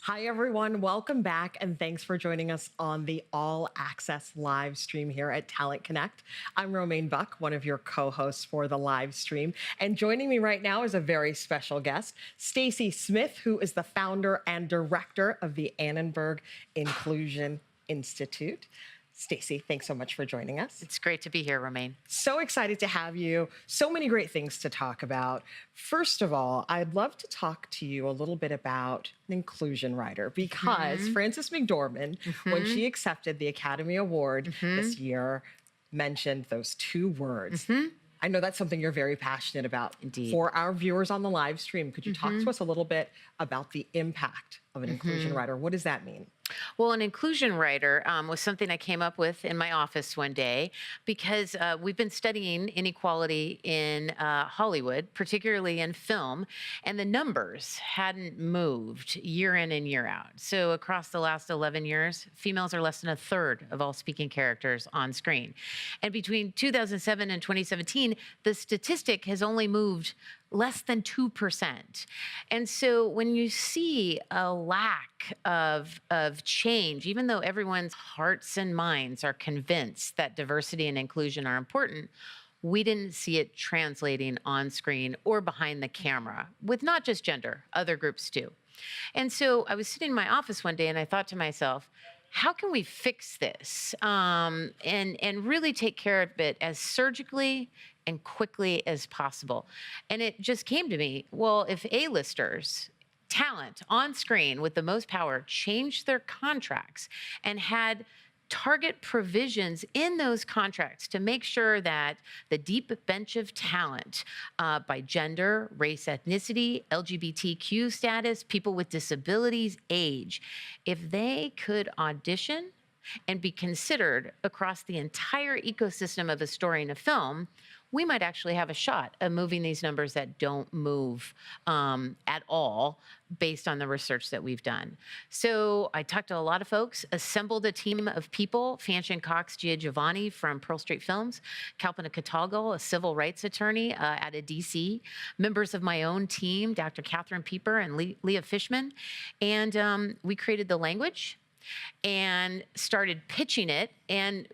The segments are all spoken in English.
Hi, everyone. Welcome back, and thanks for joining us on the All Access live stream here at Talent Connect. I'm Romaine Buck, one of your co-hosts for the live stream, and joining me right now is a very special guest, Stacy Smith, who is the founder and director of the Annenberg Inclusion Institute. Stacy, thanks so much for joining us. It's great to be here, Romaine. So excited to have you. So many great things to talk about. First of all, I'd love to talk to you a little bit about an inclusion writer because Frances McDormand, when she accepted the Academy Award this year, mentioned those two words. I know that's something you're very passionate about. Indeed. For our viewers on the live stream, could you talk to us a little bit about the impact of an inclusion writer? What does that mean? Well, an inclusion writer was something I came up with in my office one day because we've been studying inequality in Hollywood, particularly in film, and the numbers hadn't moved year in and year out. So across the last 11 years, females are less than a third of all speaking characters on screen. And between 2007 and 2017, the statistic has only moved less than 2%. And so when you see a lack of change, even though everyone's hearts and minds are convinced that diversity and inclusion are important, we didn't see it translating on screen or behind the camera with not just gender, other groups too. And so I was sitting in my office one day and I thought to myself, how can we fix this and really take care of it as surgically and quickly as possible? And it just came to me, well, if A-listers, talent on screen with the most power, changed their contracts and had target provisions in those contracts to make sure that the deep bench of talent by gender, race, ethnicity, LGBTQ status, people with disabilities, age, if they could audition and be considered across the entire ecosystem of a story in a film, we might actually have a shot of moving these numbers that don't move at all based on the research that we've done. So I talked to a lot of folks, assembled a team of people, Fanchen Cox Giovanni from Pearl Street Films, Kalpana Catalgo, a civil rights attorney out of DC, members of my own team, Dr. Catherine Pieper and Leah Fishman, and we created the language and started pitching it. And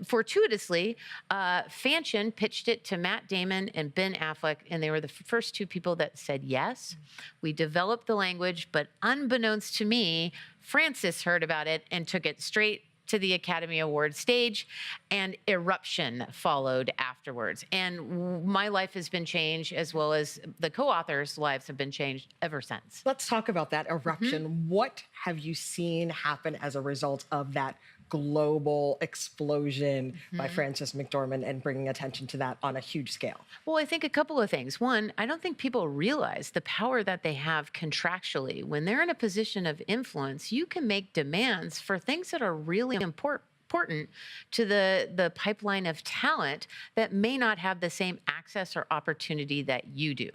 fortuitously, Fanchen pitched it to Matt Damon and Ben Affleck, and they were the first two people that said yes. We developed the language, but unbeknownst to me, Frances heard about it and took it straight to the Academy Award stage, and eruption followed afterwards. And my life has been changed, as well as the co-authors' lives have been changed ever since. Let's talk about that eruption. What have you seen happen as a result of that global explosion by Frances McDormand and bringing attention to that on a huge scale? Well, I think a couple of things. One, I don't think people realize the power that they have contractually. When they're in a position of influence, you can make demands for things that are really important to the pipeline of talent that may not have the same access or opportunity that you do.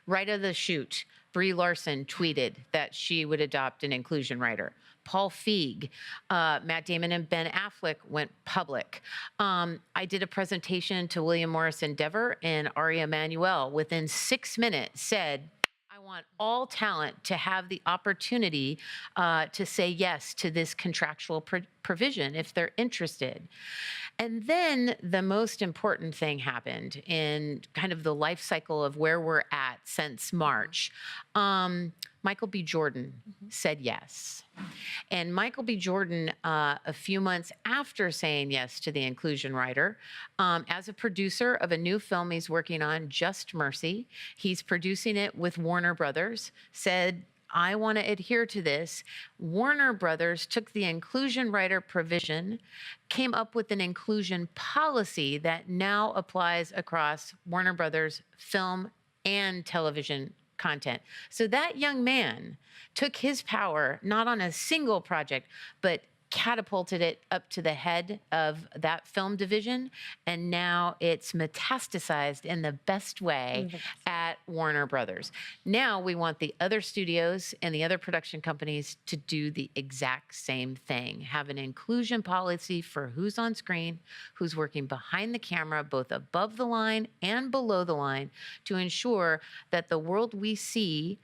Right out of the chute, Brie Larson tweeted that she would adopt an inclusion writer. Paul Feig, Matt Damon and Ben Affleck went public. I did a presentation to William Morris Endeavor, and Ari Emanuel within 6 minutes said, I want all talent to have the opportunity to say yes to this contractual provision if they're interested. And then the most important thing happened in kind of the life cycle of where we're at since March. Michael B. Jordan said yes. And Michael B. Jordan, a few months after saying yes to the inclusion writer, as a producer of a new film he's working on, Just Mercy, he's producing it with Warner Brothers, said, I want to adhere to this. Warner Brothers took the inclusion writer provision, came up with an inclusion policy that now applies across Warner Brothers film and television content. So that young man took his power not on a single project, but catapulted it up to the head of that film division, and now it's metastasized in the best way at Warner Brothers. Now we want the other studios and the other production companies to do the exact same thing, have an inclusion policy for who's on screen, who's working behind the camera, both above the line and below the line, to ensure that the world we see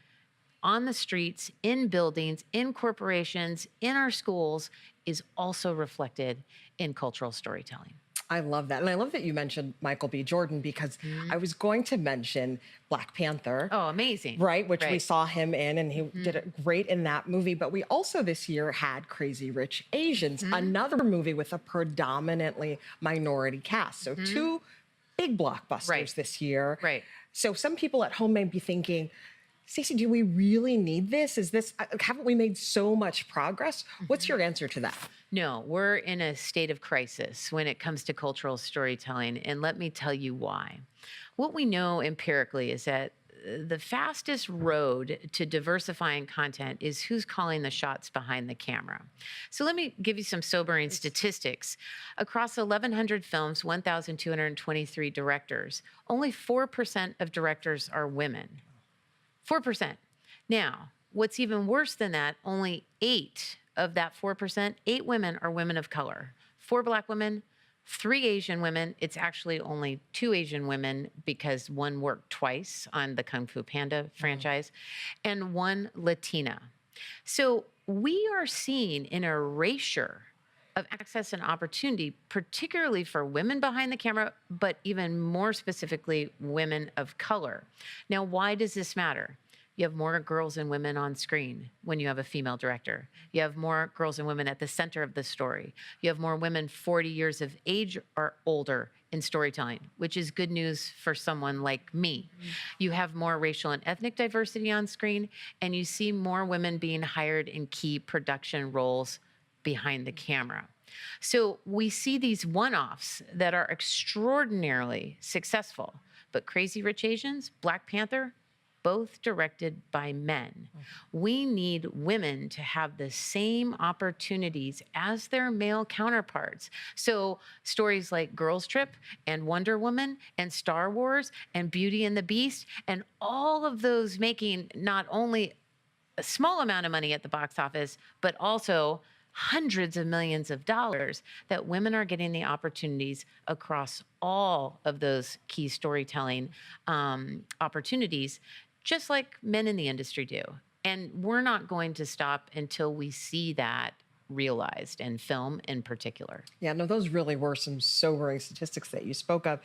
on the streets, in buildings, in corporations, in our schools is also reflected in cultural storytelling. I love that. And I love that you mentioned Michael B. Jordan because I was going to mention Black Panther, Oh, amazing. right, which we Right. saw him in, and he did it great in that movie. But we also this year had Crazy Rich Asians, another movie with a predominantly minority cast. So two big blockbusters Right. this year. Right. So some people at home may be thinking, Stacey, do we really need this? Haven't we made so much progress? What's your answer to that? No, we're in a state of crisis when it comes to cultural storytelling. And let me tell you why. What we know empirically is that the fastest road to diversifying content is who's calling the shots behind the camera. So let me give you some sobering statistics. Across 1,100 films, 1,223 directors, only 4% of directors are women. 4%. Now, what's even worse than that, only 8 of that 4%, 8 women are women of color. 4 Black women, 3 Asian women. It's actually only 2 Asian women because one worked twice on the Kung Fu Panda franchise, and 1 Latina. So we are seeing an erasure of access and opportunity, particularly for women behind the camera, but even more specifically, women of color. Now, why does this matter? You have more girls and women on screen when you have a female director. You have more girls and women at the center of the story. You have more women 40 years of age or older in storytelling, which is good news for someone like me. You have more racial and ethnic diversity on screen, and you see more women being hired in key production roles behind the camera. So we see these one-offs that are extraordinarily successful, but Crazy Rich Asians, Black Panther, both directed by men. We need women to have the same opportunities as their male counterparts. So stories like Girls Trip and Wonder Woman and Star Wars and Beauty and the Beast and all of those making not only a small amount of money at the box office, but also hundreds of millions of dollars, that women are getting the opportunities across all of those key storytelling opportunities, just like men in the industry do. And we're not going to stop until we see that realized in film in particular. Yeah, no, those really were some sobering statistics that you spoke of.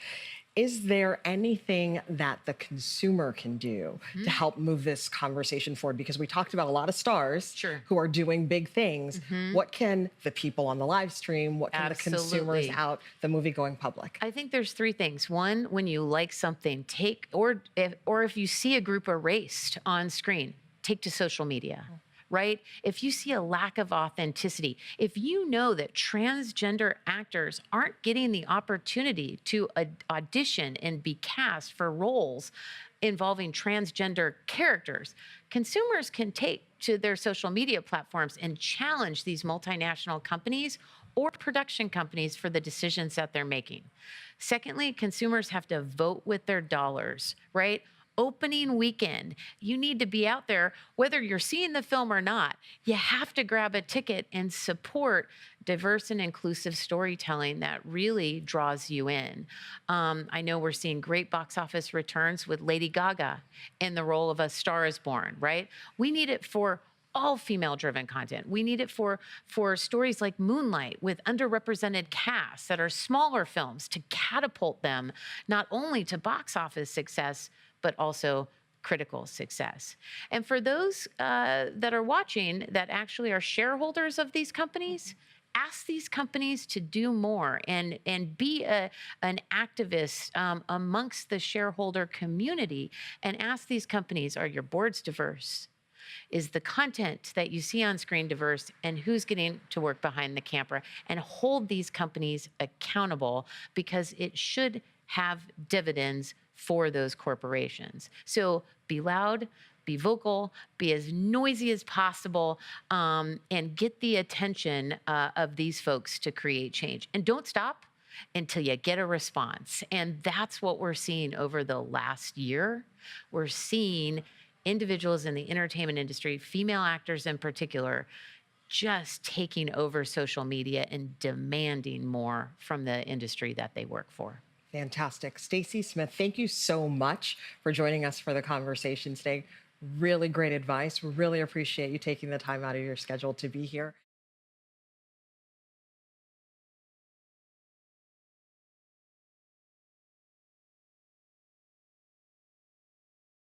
Is there anything that the consumer can do to help move this conversation forward? Because we talked about a lot of stars Sure. who are doing big things. What can the people on the live stream, what can the consumers Absolutely. out, the movie going public? I think there's 3 things. One, when you like something, take or if you see a group erased on screen, take to social media. Right? If you see a lack of authenticity, if you know that transgender actors aren't getting the opportunity to audition and be cast for roles involving transgender characters, consumers can take to their social media platforms and challenge these multinational companies or production companies for the decisions that they're making. Secondly, consumers have to vote with their dollars, right? Opening weekend, you need to be out there, whether you're seeing the film or not. You have to grab a ticket and support diverse and inclusive storytelling that really draws you in. I know we're seeing great box office returns with Lady Gaga in the role of A Star is Born, right? We need it for all female-driven content. We need it for stories like Moonlight with underrepresented casts that are smaller films to catapult them not only to box office success, but also critical success. And for those that are watching that actually are shareholders of these companies, ask these companies to do more and be an activist amongst the shareholder community, and ask these companies, are your boards diverse? Is the content that you see on screen diverse, and who's getting to work behind the camera? And hold these companies accountable, because it should have dividends for those corporations. So be loud, be vocal, be as noisy as possible, and get the attention of these folks to create change. And don't stop until you get a response. And that's what we're seeing over the last year. We're seeing individuals in the entertainment industry, female actors in particular, just taking over social media and demanding more from the industry that they work for. Fantastic. Stacy Smith, thank you so much for joining us for the conversation today. Really great advice. Really appreciate you taking the time out of your schedule to be here.